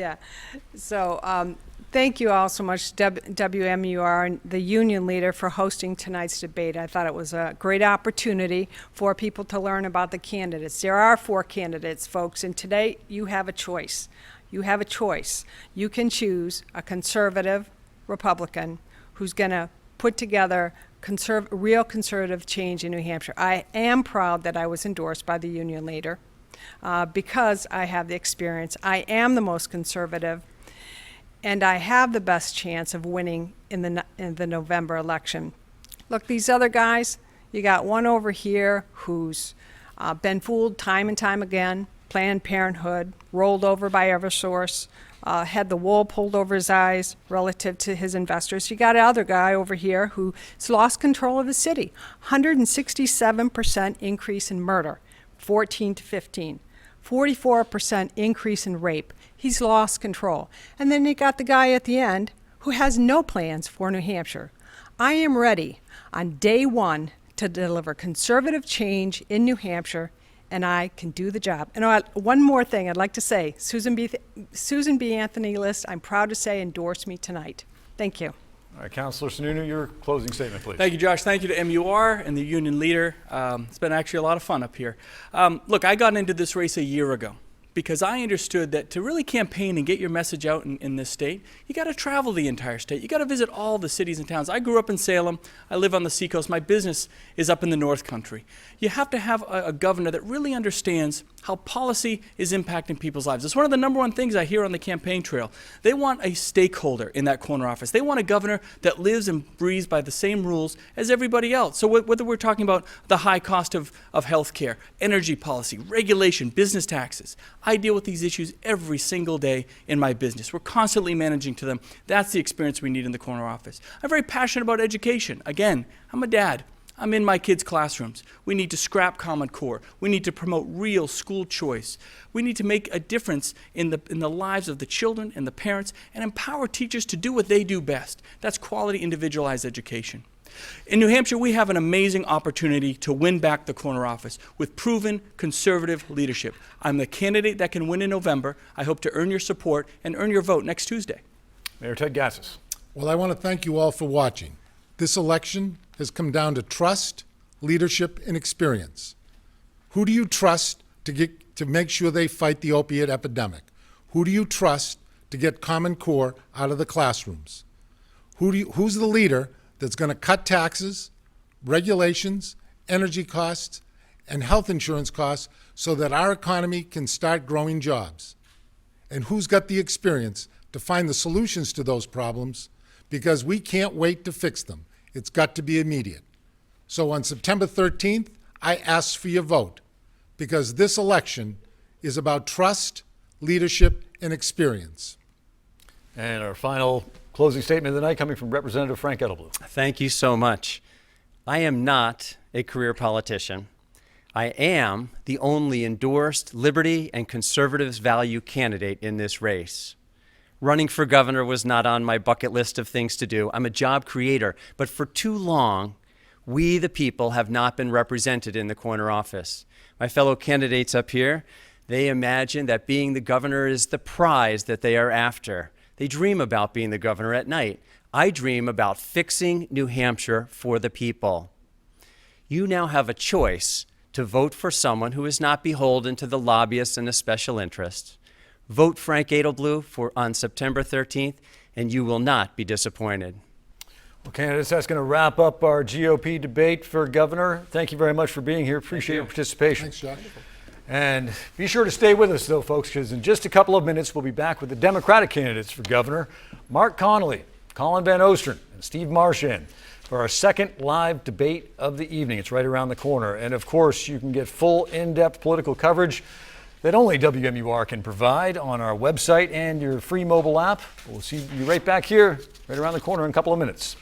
Yeah. So thank you all so much, WMUR and the union leader, for hosting tonight's debate. I thought it was a great opportunity for people to learn about the candidates. There are 4 candidates, folks, and today you have a choice. You have a choice. You can choose a conservative Republican who's going to put together real conservative change in New Hampshire. I am proud that I was endorsed by the union leader because I have the experience. I am the most conservative, and I have the best chance of winning in the November election. Look, these other guys, you got one over here who's been fooled time and time again, Planned Parenthood, rolled over by Eversource, had the wool pulled over his eyes relative to his investors. You got another guy over here who's lost control of the city. 167% increase in murder, 14 to 15. 44% increase in rape. He's lost control. And then you got the guy at the end who has no plans for New Hampshire. I am ready on day one to deliver conservative change in New Hampshire, and I can do the job. And one more thing I'd like to say. Susan B. Anthony List, I'm proud to say, endorsed me tonight. Thank you. All right, Councilor Sununu, your closing statement, please. Thank you, Josh. Thank you to MUR and the union leader. It's been actually a lot of fun up here. Look, I got into this race a year ago because I understood that to really campaign and get your message out in this state, you got to travel the entire state. You got to visit all the cities and towns. I grew up in Salem. I live on the seacoast. My business is up in the North Country. You have to have a governor that really understands how policy is impacting people's lives. It's one of the number one things I hear on the campaign trail. They want a stakeholder in that corner office. They want a governor that lives and breathes by the same rules as everybody else. So whether we're talking about the high cost of health care, energy policy, regulation, business taxes, I deal with these issues every single day in my business. We're constantly managing to them. That's the experience we need in the corner office. I'm very passionate about education. Again, I'm a dad. I'm in my kids' classrooms. We need to scrap Common Core. We need to promote real school choice. We need to make a difference in the lives of the children and the parents and empower teachers to do what they do best. That's quality, individualized education. In New Hampshire, we have an amazing opportunity to win back the corner office with proven conservative leadership. I'm the candidate that can win in November. I hope to earn your support and earn your vote next Tuesday. Mayor Ted Gatsas. Well, I want to thank you all for watching. This election has come down to trust, leadership, and experience. Who do you trust to make sure they fight the opiate epidemic? Who do you trust to get Common Core out of the classrooms? Who's the leader that's going to cut taxes, regulations, energy costs, and health insurance costs so that our economy can start growing jobs? And who's got the experience to find the solutions to those problems? Because we can't wait to fix them. It's got to be immediate. So on September 13th, I ask for your vote, because this election is about trust, leadership, and experience. And our final closing statement of the night coming from Representative Frank Edelblut. Thank you so much. I am not a career politician. I am the only endorsed liberty and conservatives value candidate in this race. Running for governor was not on my bucket list of things to do. I'm a job creator, but for too long, we the people have not been represented in the corner office. My fellow candidates up here, they imagine that being the governor is the prize that they are after. They dream about being the governor at night. I dream about fixing New Hampshire for the people. You now have a choice to vote for someone who is not beholden to the lobbyists and the special interests. Vote Frank Edelblut on September 13th, and you will not be disappointed. Well, candidates, that's going to wrap up our GOP debate for governor. Thank you very much for being here. Appreciate your participation. Thanks, Josh. And be sure to stay with us, though, folks, because in just a couple of minutes, we'll be back with the Democratic candidates for governor, Mark Connolly, Colin Van Osteren, and Steve Marchand, for our second live debate of the evening. It's right around the corner. And of course, you can get full, in-depth political coverage that only WMUR can provide on our website and your free mobile app. We'll see you right back here, right around the corner in a couple of minutes.